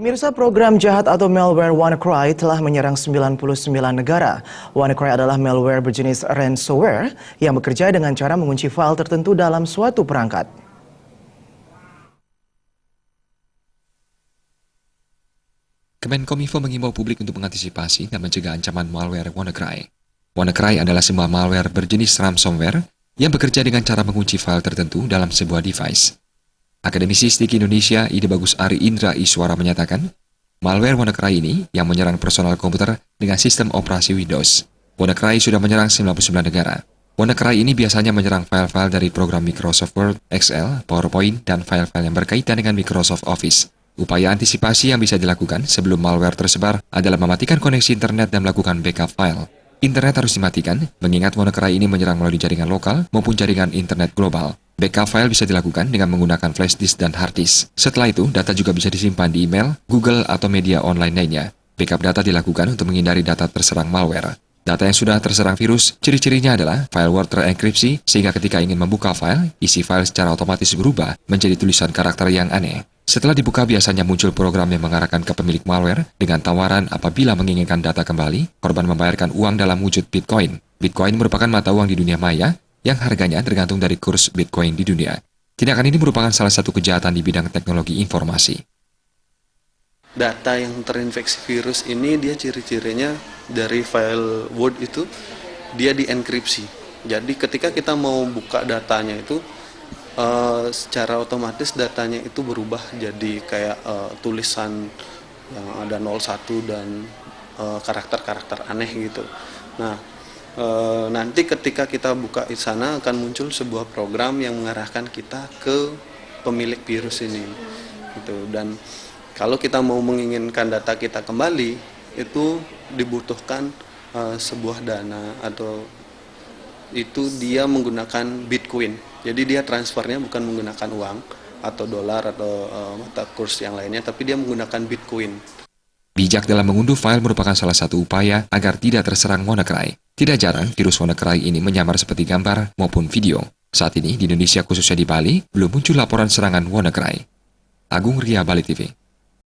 Pemirsa, program jahat atau malware WannaCry telah menyerang 99 negara. WannaCry adalah malware berjenis ransomware yang bekerja dengan cara mengunci file tertentu dalam suatu perangkat. Kemenkominfo mengimbau publik untuk mengantisipasi dan mencegah ancaman malware WannaCry. WannaCry adalah sebuah malware berjenis ransomware yang bekerja dengan cara mengunci file tertentu dalam sebuah device. Akademisi STIK Indonesia, Ide Bagus Ari Indra Iswara menyatakan, malware WannaCry ini yang menyerang personal komputer dengan sistem operasi Windows. WannaCry sudah menyerang 99 negara. WannaCry ini biasanya menyerang file-file dari program Microsoft Word, Excel, PowerPoint, dan file-file yang berkaitan dengan Microsoft Office. Upaya antisipasi yang bisa dilakukan sebelum malware tersebar adalah mematikan koneksi internet dan melakukan backup file. Internet harus dimatikan, mengingat WannaCry ini menyerang melalui jaringan lokal maupun jaringan internet global. Backup file bisa dilakukan dengan menggunakan flash disk dan hard disk. Setelah itu, data juga bisa disimpan di email, Google, atau media online lainnya. Backup data dilakukan untuk menghindari data terserang malware. Data yang sudah terserang virus, ciri-cirinya adalah file Word terenkripsi, sehingga ketika ingin membuka file, isi file secara otomatis berubah menjadi tulisan karakter yang aneh. Setelah dibuka, biasanya muncul program yang mengarahkan ke pemilik malware dengan tawaran apabila menginginkan data kembali, korban membayarkan uang dalam wujud Bitcoin. Bitcoin merupakan mata uang di dunia maya yang harganya tergantung dari kurs Bitcoin di dunia. Tindakan ini merupakan salah satu kejahatan di bidang teknologi informasi. Data yang terinfeksi virus ini dia ciri-cirinya dari file Word itu dia dienkripsi. Jadi ketika kita mau buka datanya itu secara otomatis datanya itu berubah jadi kayak tulisan yang ada 01 dan karakter-karakter aneh gitu. Nah, nanti ketika kita buka di sana akan muncul sebuah program yang mengarahkan kita ke pemilik virus ini gitu. Dan kalau kita mau menginginkan data kita kembali itu dibutuhkan sebuah dana atau itu dia menggunakan Bitcoin. Jadi dia transfernya bukan menggunakan uang atau dolar atau mata kurs yang lainnya, tapi dia menggunakan Bitcoin. Bijak dalam mengunduh file merupakan salah satu upaya agar tidak terserang WannaCry. Tidak jarang, virus WannaCry ini menyamar seperti gambar maupun video. Saat ini, di Indonesia khususnya di Bali, belum muncul laporan serangan WannaCry. Agung Ria, Bali TV.